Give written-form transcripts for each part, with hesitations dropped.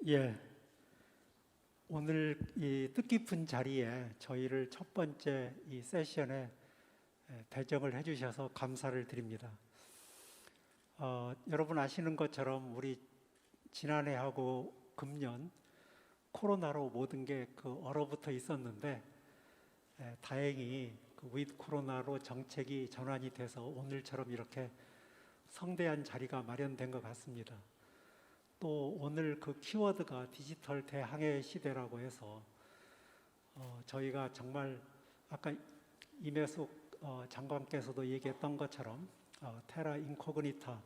예, 오늘 이 뜻깊은 자리에 저희를 첫 번째 이 세션에 배정을 해주셔서 감사를 드립니다. 여러분 아시는 것처럼 우리 지난해하고 금년 코로나로 모든 게 얼어붙어 있었는데 다행히 위드 코로나로 정책이 전환이 돼서 오늘처럼 이렇게 성대한 자리가 마련된 것 같습니다. 또 오늘 키워드가 디지털 대항해 시대라고 해서 저희가 정말 아까 임혜숙 장관께서도 얘기했던 것처럼 테라 인코그니타,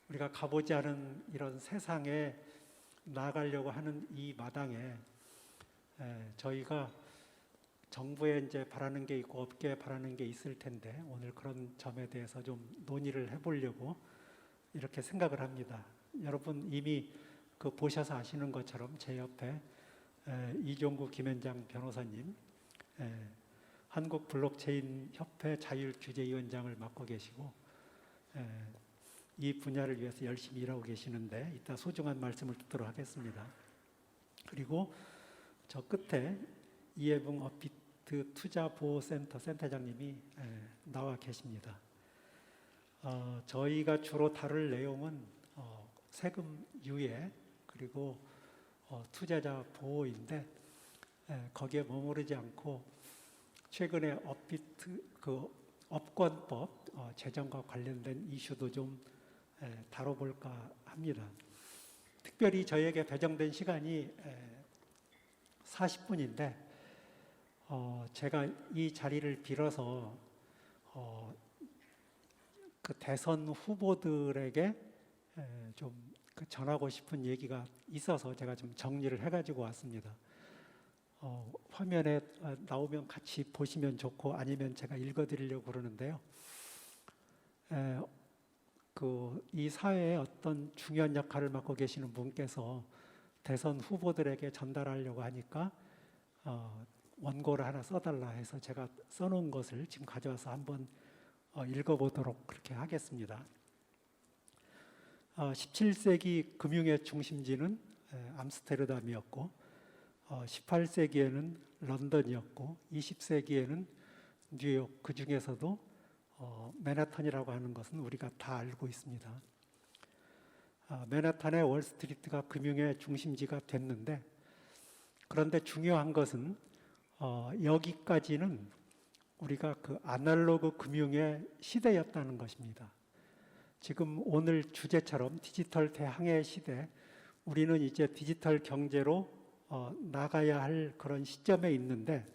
우리가 가보지 않은 이런 세상에 나아가려고 하는 이 마당에 저희가 정부에 이제 바라는 게 있고 업계에 바라는 게 있을 텐데 오늘 그런 점에 대해서 좀 논의를 해보려고 이렇게 생각을 합니다. 여러분 이미 보셔서 아시는 것처럼 제 옆에 이종구 김현장 변호사님, 한국 블록체인 협회 자율규제위원장을 맡고 계시고 이 분야를 위해서 열심히 일하고 계시는데 이따 소중한 말씀을 듣도록 하겠습니다. 그리고 저 끝에 이해붕 업비트 투자보호센터 센터장님이 나와 계십니다. 저희가 주로 다룰 내용은 세금 유예 그리고 투자자 보호인데 거기에 머무르지 않고 최근에 업비트 업권법 제정과 관련된 이슈도 좀 다뤄볼까 합니다. 특별히 저에게 배정된 시간이 40분인데 제가 이 자리를 빌어서 대선 후보들에게 좀 전하고 싶은 얘기가 있어서 제가 좀 정리를 해가지고 왔습니다. 화면에 나오면 같이 보시면 좋고 아니면 제가 읽어드리려고 그러는데요. 이 사회에 어떤 중요한 역할을 맡고 계시는 분께서 대선 후보들에게 전달하려고 하니까 원고를 하나 써달라 해서 제가 써놓은 것을 지금 가져와서 한번 읽어보도록 그렇게 하겠습니다. 17세기 금융의 중심지는 암스테르담이었고 18세기에는 런던이었고 20세기에는 뉴욕, 그 중에서도 맨하탄이라고 하는 것은 우리가 다 알고 있습니다. 맨하탄의 월스트리트가 금융의 중심지가 됐는데 그런데 중요한 것은 여기까지는 우리가 아날로그 금융의 시대였다는 것입니다. 지금 오늘 주제처럼 디지털 대항해 시대, 우리는 이제 디지털 경제로 나가야 할 그런 시점에 있는데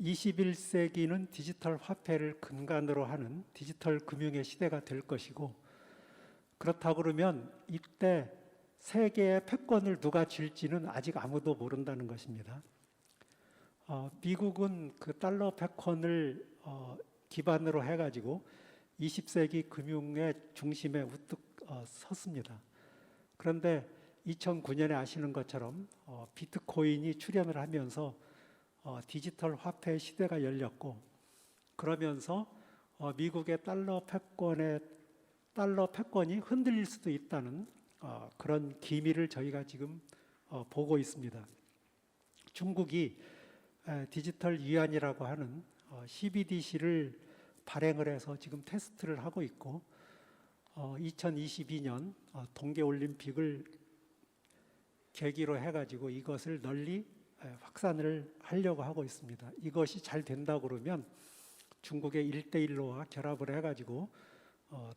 21세기는 디지털 화폐를 근간으로 하는 디지털 금융의 시대가 될 것이고 그렇다고 그러면 이때 세계의 패권을 누가 쥘지는 아직 아무도 모른다는 것입니다. 미국은 달러 패권을 기반으로 해가지고 20세기 금융의 중심에 우뚝 섰습니다. 그런데 2009년에 아시는 것처럼 비트코인이 출현을 하면서 디지털 화폐 시대가 열렸고 그러면서 미국의 달러 패권이 흔들릴 수도 있다는 그런 기미를 저희가 지금 보고 있습니다. 중국이 디지털 위안이라고 하는 CBDC를 발행을 해서 지금 테스트를 하고 있고 2022년 동계올림픽을 계기로 해가지고 이것을 널리 확산을 하려고 하고 있습니다. 이것이 잘 된다 그러면 중국의 1대1로와 결합을 해가지고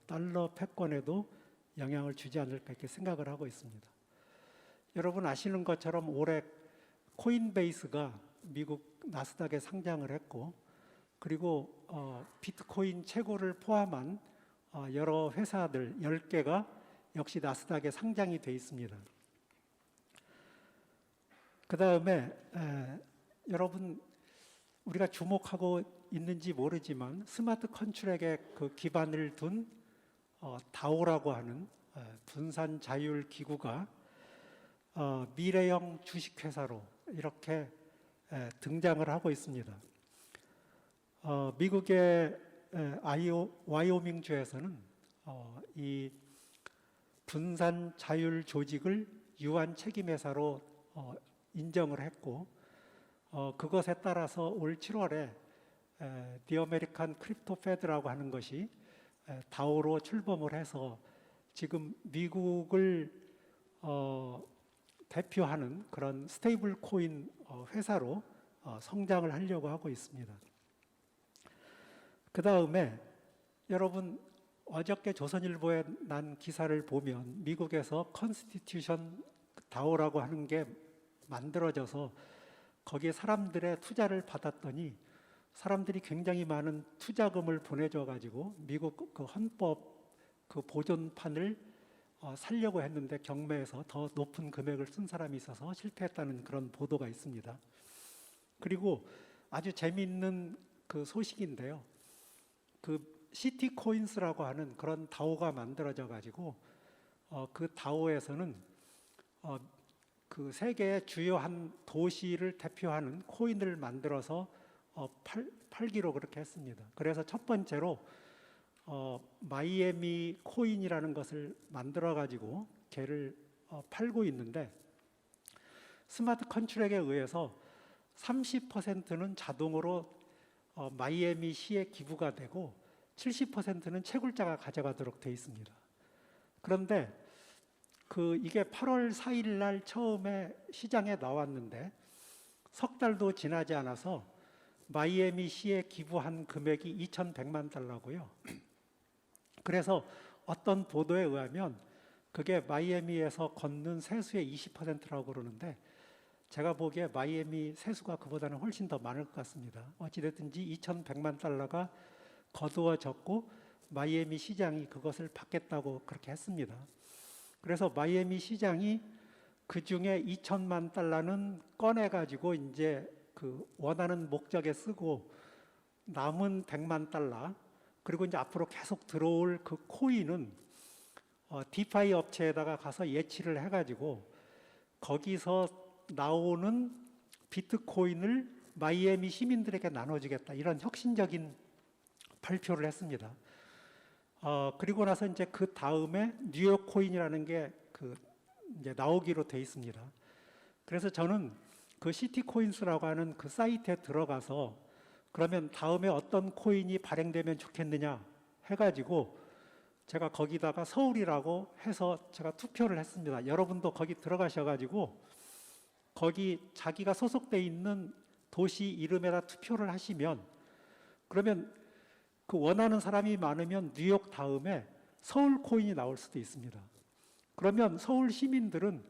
달러 패권에도 영향을 주지 않을까 이렇게 생각을 하고 있습니다. 여러분 아시는 것처럼 올해 코인베이스가 미국 나스닥에 상장을 했고 그리고 비트코인 채굴을 포함한 여러 회사들 10개가 역시 나스닥에 상장이 되어 있습니다. 그 다음에 여러분 우리가 주목하고 있는지 모르지만 스마트 컨트랙에 기반을 둔 다오라고 하는 분산 자율 기구가 미래형 주식회사로 이렇게 등장을 하고 있습니다. 미국의 와이오밍주에서는 이 분산 자율 조직을 유한 책임회사로 인정을 했고 그것에 따라서 올 7월에 The American Crypto Fed라고 하는 것이 다오로 출범을 해서 지금 미국을 대표하는 그런 스테이블 코인 회사로 성장을 하려고 하고 있습니다. 그 다음에 여러분 어저께 조선일보에 난 기사를 보면 미국에서 컨스티튜션 다오라고 하는 게 만들어져서 거기에 사람들의 투자를 받았더니 사람들이 굉장히 많은 투자금을 보내줘 가지고 미국 그 헌법 그 보존판을 살려고 했는데 경매에서 더 높은 금액을 쓴 사람이 있어서 실패했다는 그런 보도가 있습니다. 그리고 아주 재미있는 그 소식인데요. 그 시티코인스라고 하는 그런 다오가 만들어져 가지고 그 다오에서는 그 세계의 주요한 도시를 대표하는 코인을 만들어서 팔기로 그렇게 했습니다. 그래서 첫 번째로 마이애미 코인이라는 것을 만들어 가지고 걔를 팔고 있는데 스마트 컨트랙에 의해서 30%는 자동으로 마이애미 시에 기부가 되고 70%는 채굴자가 가져가도록 되어 있습니다. 그런데 이게 8월 4일 날 처음에 시장에 나왔는데 석 달도 지나지 않아서 마이애미 시에 기부한 금액이 2,100만 달러고요. 그래서 어떤 보도에 의하면 그게 마이애미에서 걷는 세수의 20%라고 그러는데 제가 보기에 마이애미 세수가 그보다는 훨씬 더 많을 것 같습니다. 어찌됐든지 2,100만 달러가 거두어졌고 마이애미 시장이 그것을 받겠다고 그렇게 했습니다. 그래서 마이애미 시장이 그 중에 2천만 달러는 꺼내가지고 이제 그 원하는 목적에 쓰고 남은 100만 달러 그리고 이제 앞으로 계속 들어올 그 코인은 디파이 업체에다가 가서 예치를 해가지고 거기서 나오는 비트코인을 마이애미 시민들에게 나눠주겠다 이런 혁신적인 발표를 했습니다. 그리고 나서 이제 그 다음에 뉴욕 코인이라는 게 이제 나오기로 돼 있습니다. 그래서 저는 그 시티코인스라고 하는 그 사이트에 들어가서 그러면 다음에 어떤 코인이 발행되면 좋겠느냐 해가지고 제가 거기다가 서울이라고 해서 제가 투표를 했습니다. 여러분도 거기 들어가셔가지고 거기 자기가 소속돼 있는 도시 이름에다 투표를 하시면 그러면 그 원하는 사람이 많으면 뉴욕 다음에 서울 코인이 나올 수도 있습니다. 그러면 서울 시민들은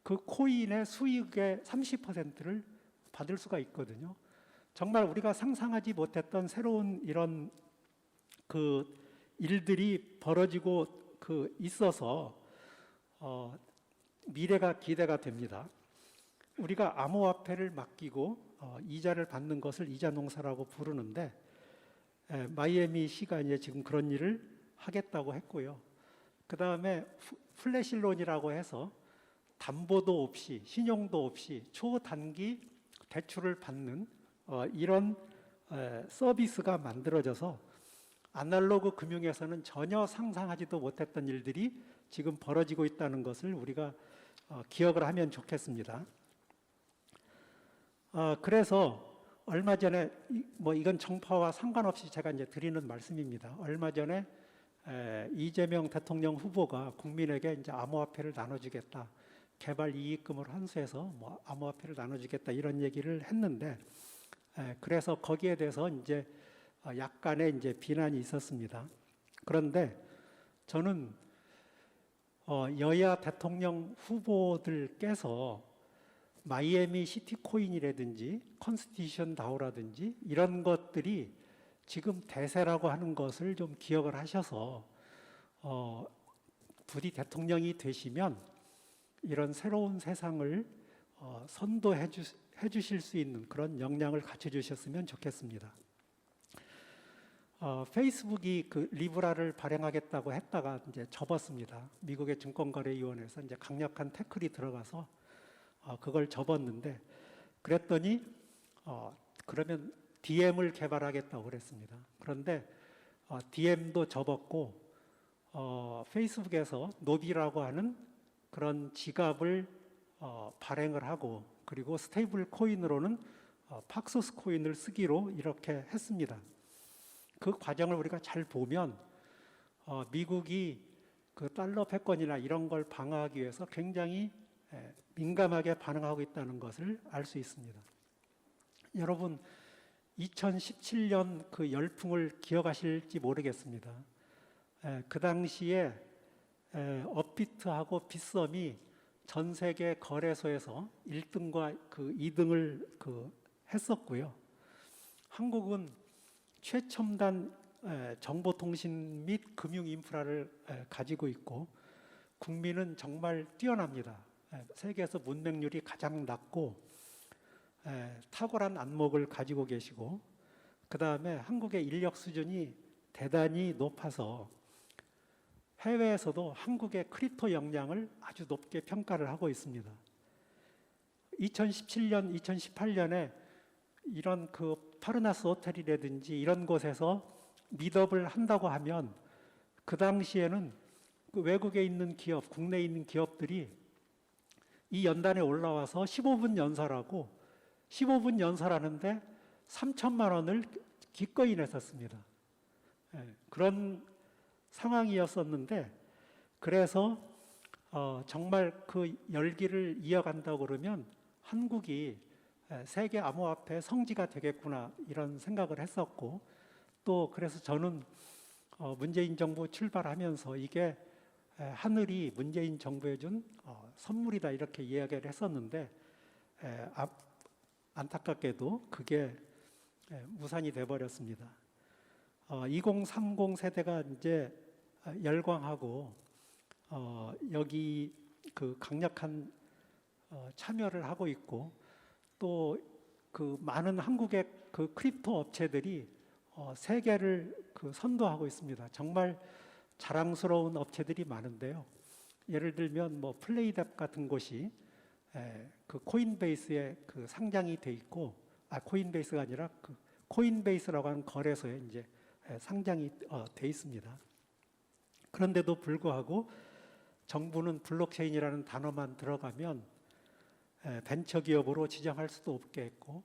그 코인의 수익의 30%를 받을 수가 있거든요. 정말 우리가 상상하지 못했던 새로운 이런 그 일들이 벌어지고 있어서 미래가 기대가 됩니다. 우리가 암호화폐를 맡기고 이자를 받는 것을 이자농사라고 부르는데 마이애미 시가 이제 지금 그런 일을 하겠다고 했고요. 그 다음에 플래시론이라고 해서 담보도 없이 신용도 없이 초단기 대출을 받는 이런 서비스가 만들어져서 아날로그 금융에서는 전혀 상상하지도 못했던 일들이 지금 벌어지고 있다는 것을 우리가 기억을 하면 좋겠습니다. 그래서 얼마 전에 이건 정파와 상관없이 제가 이제 드리는 말씀입니다. 얼마 전에 이재명 대통령 후보가 국민에게 이제 암호화폐를 나눠주겠다, 개발 이익금을 환수해서 암호화폐를 나눠주겠다 이런 얘기를 했는데 그래서 거기에 대해서 이제 약간의 이제 비난이 있었습니다. 그런데 저는 여야 대통령 후보들께서 마이애미 시티코인이라든지 컨스티튜션 다오라든지 이런 것들이 지금 대세라고 하는 것을 좀 기억을 하셔서 부디 대통령이 되시면 이런 새로운 세상을 선도해 주실 수 있는 그런 역량을 갖춰주셨으면 좋겠습니다. 페이스북이 그 리브라를 발행하겠다고 했다가 이제 접었습니다. 미국의 증권거래위원회에서 이제 강력한 태클이 들어가서 그걸 접었는데 그랬더니 그러면 DM을 개발하겠다고 그랬습니다. 그런데 DM도 접었고 페이스북에서 노비라고 하는 그런 지갑을 발행을 하고 그리고 스테이블 코인으로는 팍소스 코인을 쓰기로 이렇게 했습니다. 그 과정을 우리가 잘 보면 미국이 그 달러 패권이나 이런 걸 방어하기 위해서 굉장히 민감하게 반응하고 있다는 것을 알 수 있습니다. 여러분 2017년 그 열풍을 기억하실지 모르겠습니다. 그 당시에 업비트하고 빗썸이 전 세계 거래소에서 1등과 그 2등을 했었고요. 한국은 최첨단 정보통신 및 금융 인프라를 가지고 있고 국민은 정말 뛰어납니다. 세계에서 문맹률이 가장 낮고 탁월한 안목을 가지고 계시고 그 다음에 한국의 인력 수준이 대단히 높아서 해외에서도 한국의 크립토 역량을 아주 높게 평가를 하고 있습니다. 2017년, 2018년에 이런 그 파르나스 호텔이라든지 이런 곳에서 미드업을 한다고 하면 그 당시에는 그 외국에 있는 기업, 국내에 있는 기업들이 이 연단에 올라와서 15분 연설하고 15분 연설하는데 3천만 원을 기꺼이 냈었습니다. 그런 상황이었었는데 그래서 정말 그 열기를 이어간다고 그러면 한국이 세계 암호화폐 성지가 되겠구나 이런 생각을 했었고 또 그래서 저는 문재인 정부 출발하면서 이게 하늘이 문재인 정부에 준 선물이다 이렇게 이야기를 했었는데 안타깝게도 그게 무산이 돼버렸습니다. 2030 세대가 이제 열광하고 여기 그 강력한 참여를 하고 있고 또 그 많은 한국의 그 크립토 업체들이 세계를 그 선도하고 있습니다. 정말 자랑스러운 업체들이 많은데요. 예를 들면 뭐 플레이뎁 같은 곳이 그 코인베이스에 그 상장이 돼 있고 코인베이스가 아니라 그 코인베이스라고 하는 거래소에 이제 상장이 돼 있습니다. 그런데도 불구하고 정부는 블록체인이라는 단어만 들어가면 벤처기업으로 지정할 수도 없게 했고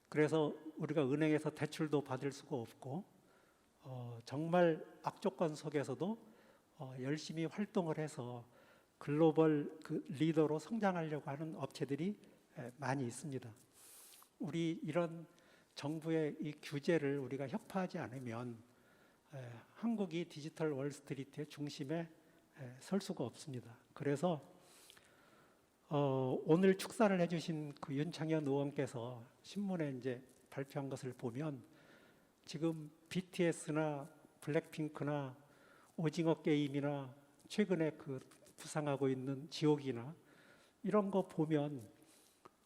그래서 우리가 은행에서 대출도 받을 수가 없고 정말 악조건 속에서도 열심히 활동을 해서 글로벌 그 리더로 성장하려고 하는 업체들이 많이 있습니다. 우리 이런 정부의 이 규제를 우리가 협파하지 않으면 한국이 디지털 월스트리트의 중심에 설 수가 없습니다. 그래서 오늘 축사를 해주신 그 윤창현 의원께서 신문에 이제 발표한 것을 보면 지금 BTS나 블랙핑크나 오징어 게임이나 최근에 그 부상하고 있는 지옥이나 이런 거 보면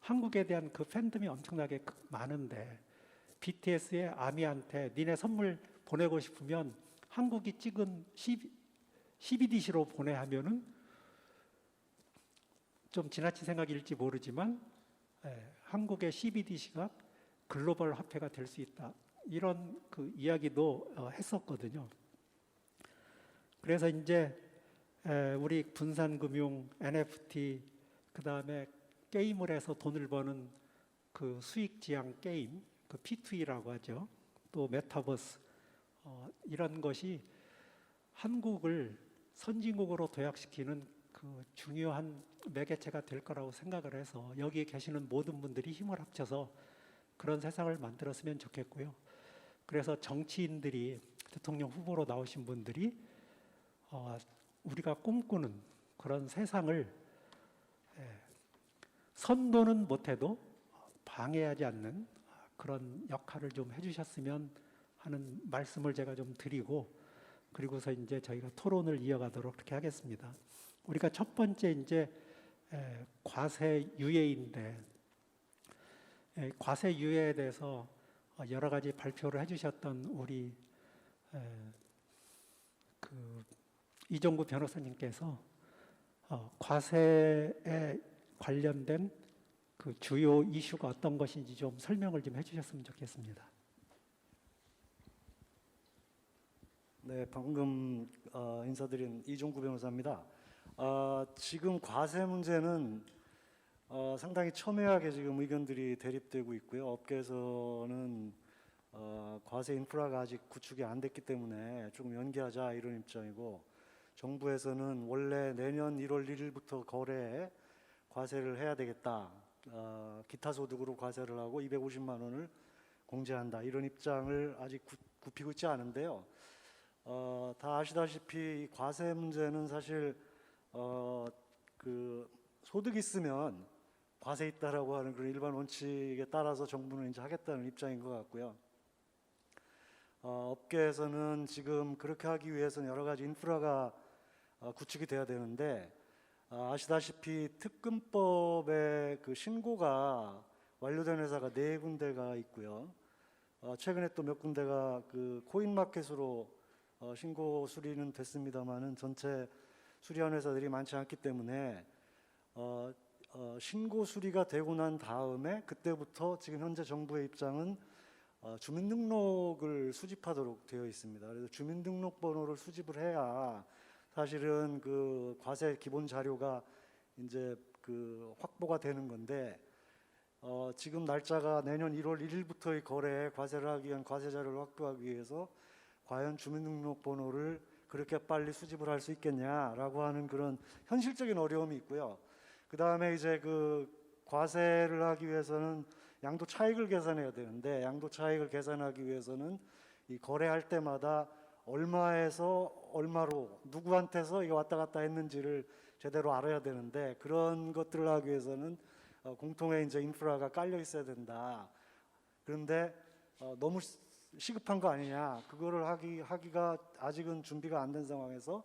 한국에 대한 그 팬덤이 엄청나게 많은데 BTS의 아미한테 니네 선물 보내고 싶으면 한국이 찍은 CBDC로 보내 하면은 좀 지나친 생각일지 모르지만 한국의 CBDC가 글로벌 화폐가 될 수 있다. 이런 그 이야기도 했었거든요. 그래서 이제 우리 분산금융, NFT, 그 다음에 게임을 해서 돈을 버는 그 수익지향 게임, 그 P2E라고 하죠. 또 메타버스, 이런 것이 한국을 선진국으로 도약시키는 그 중요한 매개체가 될 거라고 생각을 해서 여기 계시는 모든 분들이 힘을 합쳐서 그런 세상을 만들었으면 좋겠고요. 그래서 정치인들이 대통령 후보로 나오신 분들이 우리가 꿈꾸는 그런 세상을 선도는 못해도 방해하지 않는 그런 역할을 좀 해주셨으면 하는 말씀을 제가 좀 드리고 그리고서 이제 저희가 토론을 이어가도록 그렇게 하겠습니다. 우리가 첫 번째 이제 과세 유예인데 과세 유예에 대해서 여러 가지 발표를 해주셨던 우리 그 이종구 변호사님께서 과세에 관련된 그 주요 이슈가 어떤 것인지 좀 설명을 좀 해주셨으면 좋겠습니다. 네, 방금 인사드린 이종구 변호사입니다. 지금 과세 문제는 상당히 첨예하게 지금 의견들이 대립되고 있고요. 업계에서는 과세 인프라가 아직 구축이 안 됐기 때문에 조금 연기하자 이런 입장이고, 정부에서는 원래 내년 1월 1일부터 거래에 과세를 해야 되겠다. 기타 소득으로 과세를 하고 250만 원을 공제한다. 이런 입장을 아직 굽히고 있지 않은데요. 다 아시다시피 이 과세 문제는 사실 그 소득 있으면 과세 있다라고 하는 그런 일반 원칙에 따라서 정부는 이제 하겠다는 입장인 것 같고요. 업계에서는 지금 그렇게 하기 위해서는 여러 가지 인프라가 구축이 돼야 되는데, 아시다시피 특근법의 그 신고가 완료된 회사가 4군데가 있고요. 최근에 또 몇 군데가 그 코인마켓으로 신고 수리는 됐습니다만은 전체 수리한 회사들이 많지 않기 때문에 신고 수리가 되고 난 다음에 그때부터 지금 현재 정부의 입장은 주민등록을 수집하도록 되어 있습니다. 그래서 주민등록번호를 수집을 해야 사실은 그 과세 기본 자료가 이제 그 확보가 되는 건데, 지금 날짜가 내년 1월 1일부터의 거래에 과세를 하기 위한 과세 자료를 확보하기 위해서 과연 주민등록번호를 그렇게 빨리 수집을 할 수 있겠냐라고 하는 그런 현실적인 어려움이 있고요. 그 다음에 이제 그 과세를 하기 위해서는 양도 차익을 계산해야 되는데, 양도 차익을 계산하기 위해서는 이 거래할 때마다 얼마에서 얼마로 누구한테서 이게 왔다 갔다 했는지를 제대로 알아야 되는데, 그런 것들을 하기 위해서는 공통의 이제 인프라가 깔려 있어야 된다. 그런데 너무 시급한 거 아니냐? 그거를 하기가 아직은 준비가 안 된 상황에서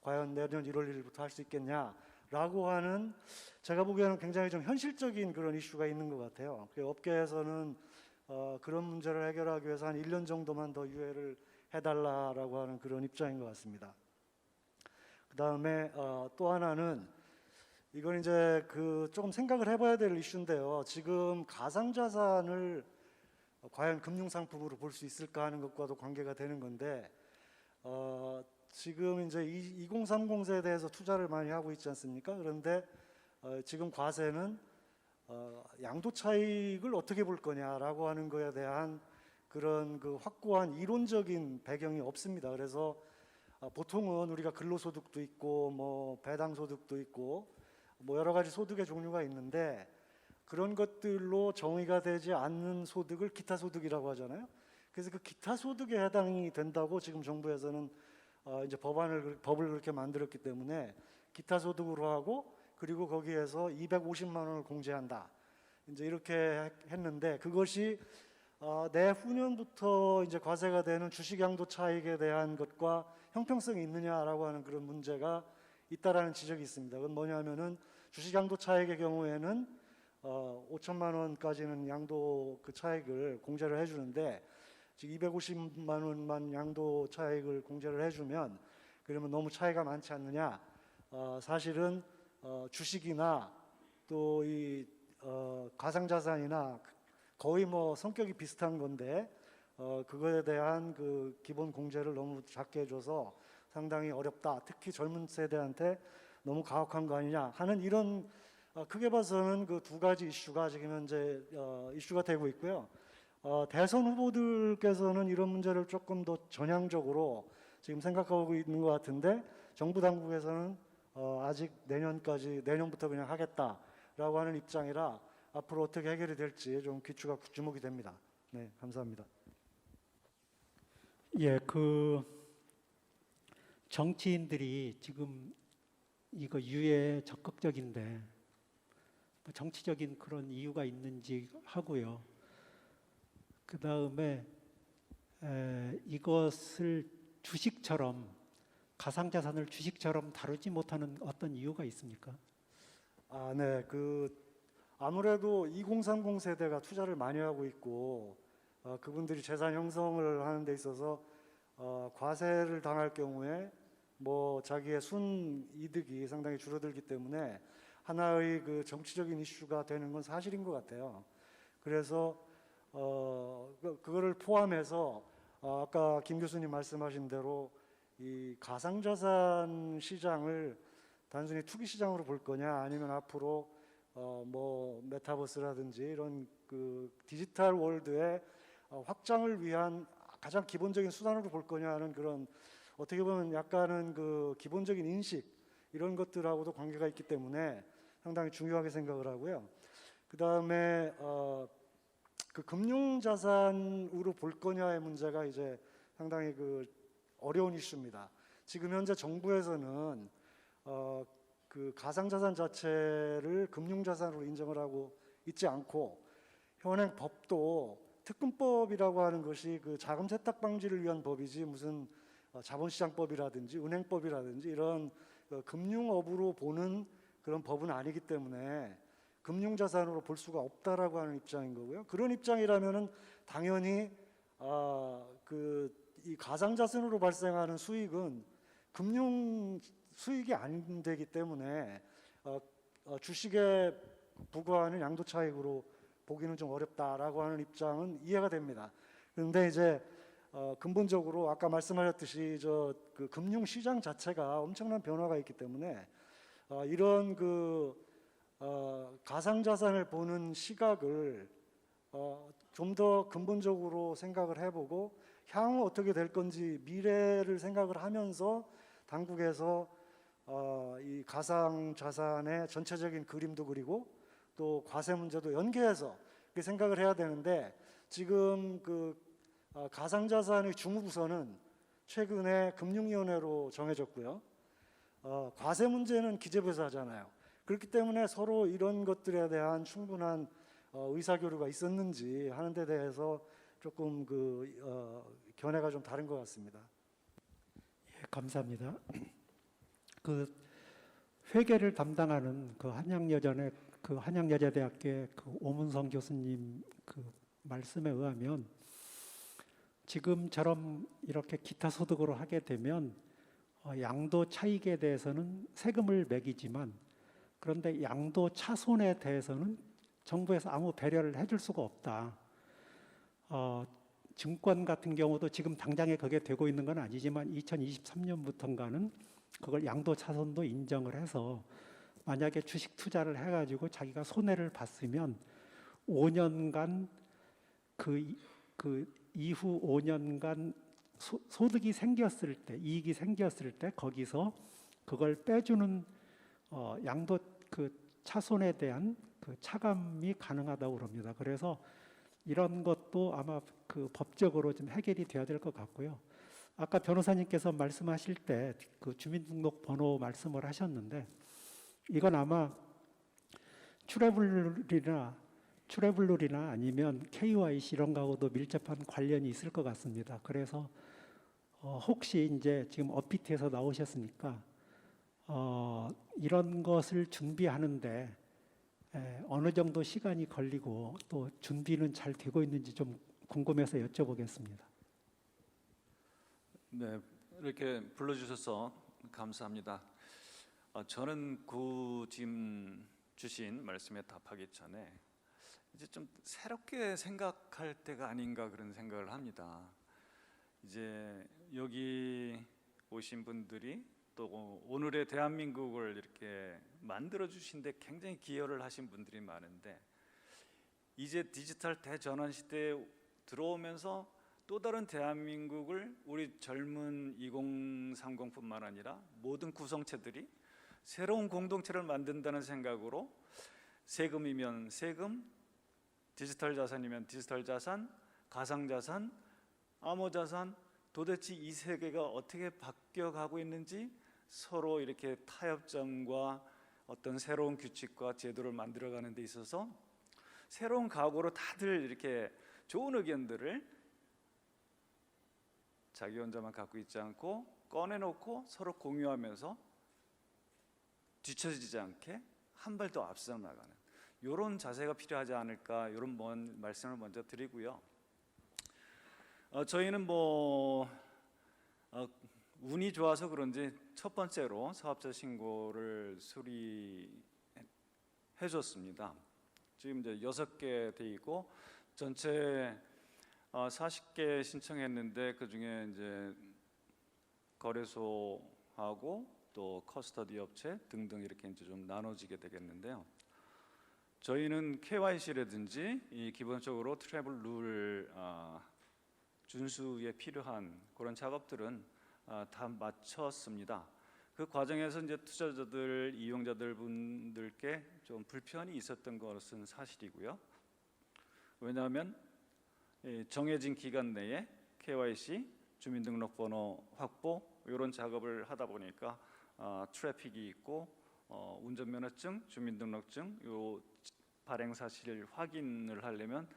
과연 내년 1월 1일부터 할 수 있겠냐라고 하는, 제가 보기에는 굉장히 좀 현실적인 그런 이슈가 있는 것 같아요. 업계에서는 그런 문제를 해결하기 위해서 한 1년 정도만 더 유예를 해달라라고 하는 그런 입장인 것 같습니다. 그 다음에 또 하나는, 이건 이제 그 조금 생각을 해봐야 될 이슈인데요. 지금 가상자산을 과연 금융상품으로 볼 수 있을까 하는 것과도 관계가 되는 건데, 지금 이제 2030 세대에서 투자를 많이 하고 있지 않습니까? 그런데 지금 과세는 양도 차익을 어떻게 볼 거냐라고 하는 거에 대한 그런 그 확고한 이론적인 배경이 없습니다. 그래서 보통은 우리가 근로소득도 있고 뭐 배당소득도 있고 뭐 여러 가지 소득의 종류가 있는데, 그런 것들로 정의가 되지 않는 소득을 기타소득이라고 하잖아요. 그래서 그 기타소득에 해당이 된다고 지금 정부에서는 이제 법을 그렇게 만들었기 때문에 기타소득으로 하고, 그리고 거기에서 250만 원을 공제한다. 이제 이렇게 했는데, 그것이 내후년부터 이제 과세가 되는 주식양도 차익에 대한 것과 형평성이 있느냐라고 하는 그런 문제가 있다라는 지적이 있습니다. 그건 뭐냐면은 주식양도 차익의 경우에는 5천만 원까지는 양도 그 차익을 공제를 해주는데, 지금 250만 원만 양도 차익을 공제를 해주면 그러면 너무 차이가 많지 않느냐? 사실은 주식이나 또 이 가상자산이나 거의 뭐 성격이 비슷한 건데, 그거에 대한 그 기본 공제를 너무 작게 해줘서 상당히 어렵다. 특히 젊은 세대한테 너무 가혹한 거 아니냐 하는 이런, 크게 봐서는 그 두 가지 이슈가 지금 현재 이슈가 되고 있고요. 대선 후보들께서는 이런 문제를 조금 더 전향적으로 지금 생각하고 있는 것 같은데, 정부 당국에서는 아직 내년부터 그냥 하겠다라고 하는 입장이라 앞으로 어떻게 해결이 될지 좀 귀추가 주목이 됩니다. 네, 감사합니다. 예, 그 정치인들이 지금 이거 유예 적극적인데 뭐 정치적인 그런 이유가 있는지 하고요. 그 다음에 이것을 주식처럼, 가상자산을 주식처럼 다루지 못하는 어떤 이유가 있습니까? 네, 아무래도 2030 세대가 투자를 많이 하고 있고, 그분들이 재산 형성을 하는 데 있어서 과세를 당할 경우에 뭐 자기의 순이득이 상당히 줄어들기 때문에 하나의 그 정치적인 이슈가 되는 건 사실인 것 같아요. 그래서 그거를 포함해서 아까 김 교수님 말씀하신 대로 이 가상자산 시장을 단순히 투기 시장으로 볼 거냐, 아니면 앞으로 뭐 메타버스라든지 이런 그 디지털 월드의 확장을 위한 가장 기본적인 수단으로 볼 거냐 하는 그런 어떻게 보면 약간은 그 기본적인 인식 이런 것들하고도 관계가 있기 때문에 상당히 중요하게 생각을 하고요. 그 다음에 그 금융자산으로 볼 거냐의 문제가 이제 상당히 그 어려운 이슈입니다. 지금 현재 정부에서는 그 가상자산 자체를 금융자산으로 인정을 하고 있지 않고, 현행 법도 특금법이라고 하는 것이 그 자금 세탁 방지를 위한 법이지 무슨 자본시장법이라든지 은행법이라든지 이런 금융업으로 보는 그런 법은 아니기 때문에 금융자산으로 볼 수가 없다라고 하는 입장인 거고요. 그런 입장이라면은 당연히 이 가상자산으로 발생하는 수익은 금융 수익이 안 되기 때문에 주식에 부과하는 양도 차익으로 보기는 좀 어렵다라고 하는 입장은 이해가 됩니다. 그런데 이제 근본적으로 아까 말씀하셨듯이 그 금융 시장 자체가 엄청난 변화가 있기 때문에 이런 가상자산을 보는 시각을 좀 더 근본적으로 생각을 해보고 향후 어떻게 될 건지 미래를 생각을 하면서 당국에서 이 가상자산의 전체적인 그림도 그리고 또 과세 문제도 연계해서 그렇게 생각을 해야 되는데, 지금 그 가상자산의 중우부서는 최근에 금융위원회로 정해졌고요. 과세 문제는 기재부에서 하잖아요. 그렇기 때문에 서로 이런 것들에 대한 충분한 의사교류가 있었는지 하는 데 대해서 조금 견해가 좀 다른 것 같습니다. 예, 감사합니다. 그 회계를 담당하는 그 한양여자대학교의 그 오문성 교수님 그 말씀에 의하면 지금처럼 이렇게 기타 소득으로 하게 되면 양도 차익에 대해서는 세금을 매기지만, 그런데 양도 차손에 대해서는 정부에서 아무 배려를 해줄 수가 없다. 증권 같은 경우도 지금 당장에 그게 되고 있는 건 아니지만 2023년부터인가는 그걸 양도 차손도 인정을 해서 만약에 주식 투자를 해가지고 자기가 손해를 봤으면 5년간 그 이후 5년간 소득이 생겼을 때, 이익이 생겼을 때 거기서 그걸 빼주는 양도 그 차손에 대한 그 차감이 가능하다고 그럽니다. 그래서 이런 것도 아마 그 법적으로 좀 해결이 돼야 될 것 같고요. 아까 변호사님께서 말씀하실 때 그 주민등록번호 말씀을 하셨는데, 이건 아마 트래블룰이나 아니면 KYC 이런 거하고도 밀접한 관련이 있을 것 같습니다. 그래서 혹시 이제 지금 업비트에서 나오셨으니까 이런 것을 준비하는데 어느 정도 시간이 걸리고 또 준비는 잘 되고 있는지 좀 궁금해서 여쭤보겠습니다. 네, 이렇게 불러주셔서 감사합니다. 저는 지금 주신 말씀에 답하기 전에 이제 좀 새롭게 생각할 때가 아닌가 그런 생각을 합니다. 이제 여기 오신 분들이 또 오늘의 대한민국을 이렇게 만들어 주신데 굉장히 기여를 하신 분들이 많은데, 이제 디지털 대전환 시대에 들어오면서 또 다른 대한민국을 우리 젊은 2030뿐만 아니라 모든 구성체들이 새로운 공동체를 만든다는 생각으로 세금이면 세금, 디지털 자산이면 디지털 자산, 가상 자산, 암호 자산, 도대체 이 세계가 어떻게 바뀌어가고 있는지 서로 이렇게 타협점과 어떤 새로운 규칙과 제도를 만들어가는 데 있어서 새로운 각오로 다들 이렇게 좋은 의견들을 자기 혼자만 갖고 있지 않고 꺼내놓고 서로 공유하면서 뒤처지지 않게 한 발 더 앞서 나가는 이런 자세가 필요하지 않을까, 이런 말씀을 먼저 드리고요. 저희는 운이 좋아서 그런지 첫 번째로 사업자 신고를 수리해 줬습니다. 지금 이제 6개 돼 있고 전체 40개 신청했는데 그 중에 이제 거래소하고 또 커스터디 업체 등등 이렇게 이제 좀 나눠지게 되겠는데요. 저희는 KYC라든지 이 기본적으로 트래블 룰 준수에 필요한 그런 작업들은 다 마쳤습니다. 그 과정에서 이제 투자자들, 이용자들 분들께 좀 불편이 있었던 것은 사실이고요. 왜냐하면 정해진 기간 내에 KYC, 주민등록번호 확보 이런 작업을 하다 보니까 트래픽이 있고 운전면허증, 주민등록증 요 발행 사실 확인을 하려면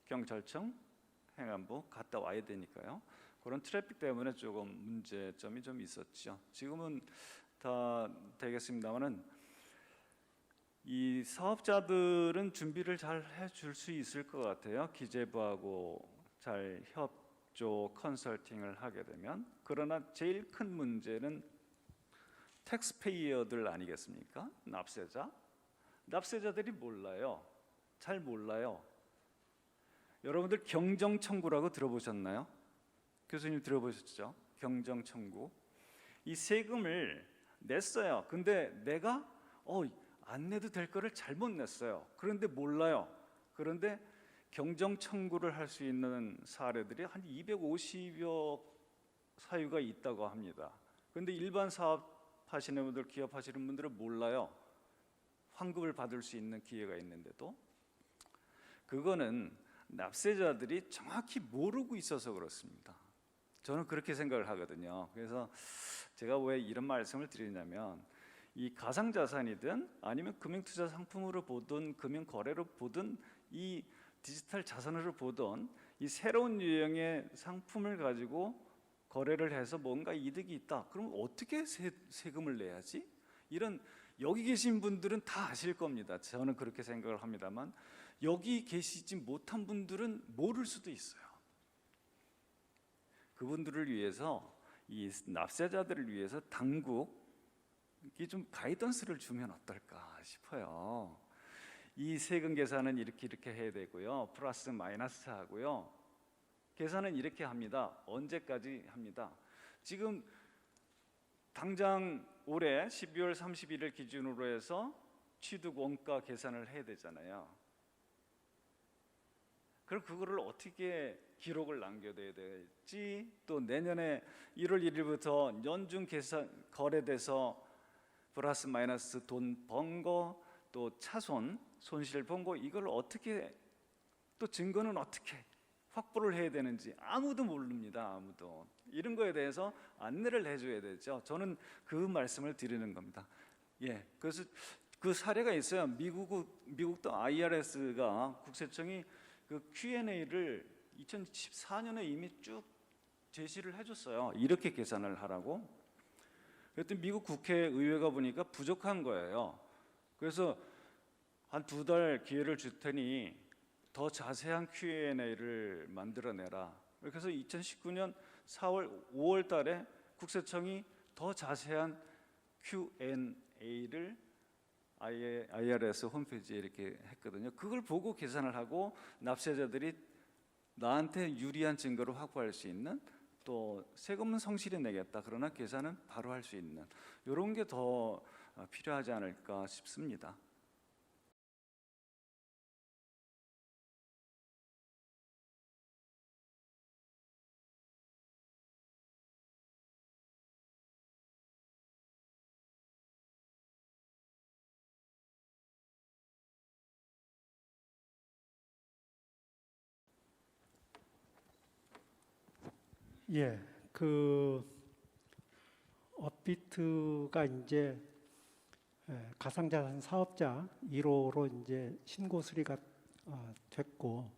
경찰청, 행안부 갔다 와야 되니까요. 그런 트래픽 때문에 조금 문제점이 좀 있었죠. 지금은 다 되겠습니다만은 이 사업자들은 준비를 잘 해줄 수 있을 것 같아요. 기재부하고 잘 협조 컨설팅을 하게 되면. 그러나 제일 큰 문제는 텍스페이어들 아니겠습니까? 납세자. 납세자들이 몰라요. 잘 몰라요. 여러분들 경정 청구라고 들어보셨나요? 교수님 들어보셨죠? 경정 청구. 이 세금을 냈어요. 근데 내가 안 내도 될 거를 잘못 냈어요. 그런데 몰라요. 그런데 경정 청구를 할 수 있는 사례들이 한 250여 사유가 있다고 합니다. 그런데 일반 사업 하시는 분들, 기업 하시는 분들은 몰라요. 환급을 받을 수 있는 기회가 있는데도. 그거는 납세자들이 정확히 모르고 있어서 그렇습니다. 저는 그렇게 생각을 하거든요. 그래서 제가 왜 이런 말씀을 드리냐면 이 가상자산이든 아니면 금융투자 상품으로 보든 금융거래로 보든 이 디지털 자산으로 보든 이 새로운 유형의 상품을 가지고 거래를 해서 뭔가 이득이 있다. 그럼 어떻게 세금을 내야지? 이런 여기 계신 분들은 다 아실 겁니다. 저는 그렇게 생각을 합니다만 여기 계시지 못한 분들은 모를 수도 있어요. 그분들을 위해서 이 납세자들을 위해서 당국이 좀 가이던스를 주면 어떨까 싶어요. 이 세금 계산은 이렇게 해야 되고요. 플러스 마이너스 하고요. 계산은 이렇게 합니다. 언제까지 합니다. 지금 당장 올해 12월 31일 기준으로 해서 취득 원가 계산을 해야 되잖아요. 그럼 그거를 어떻게 기록을 남겨둬야 될지, 또 내년에 1월 1일부터 연중 계산 거래돼서 플러스 마이너스 돈 번 거, 또 차손 손실 본 거, 이걸 어떻게, 또 증거는 어떻게 확보를 해야 되는지 아무도 모릅니다. 아무도. 이런 거에 대해서 안내를 해줘야 되죠. 저는 그 말씀을 드리는 겁니다. 그래서 그 사례가 있어요. 미국도 IRS가 국세청이 그 Q&A를 2014년에 이미 쭉 제시를 해줬어요. 이렇게 계산을 하라고. 그랬더니 미국 국회의회가 보니까 부족한 거예요. 그래서 한 2달 기회를 줄 테니 더 자세한 Q&A를 만들어내라. 그래서 2019년 5월 달에 국세청이 더 자세한 Q&A를 IRS 홈페이지에 이렇게 했거든요. 그걸 보고 계산을 하고 납세자들이 나한테 유리한 증거를 확보할 수 있는, 또 세금은 성실히 내겠다. 그러나 계산은 바로 할 수 있는, 이런 게 더 필요하지 않을까 싶습니다. 그 업비트가 이제 가상자산 사업자 1호로 이제 신고 수리가 됐고,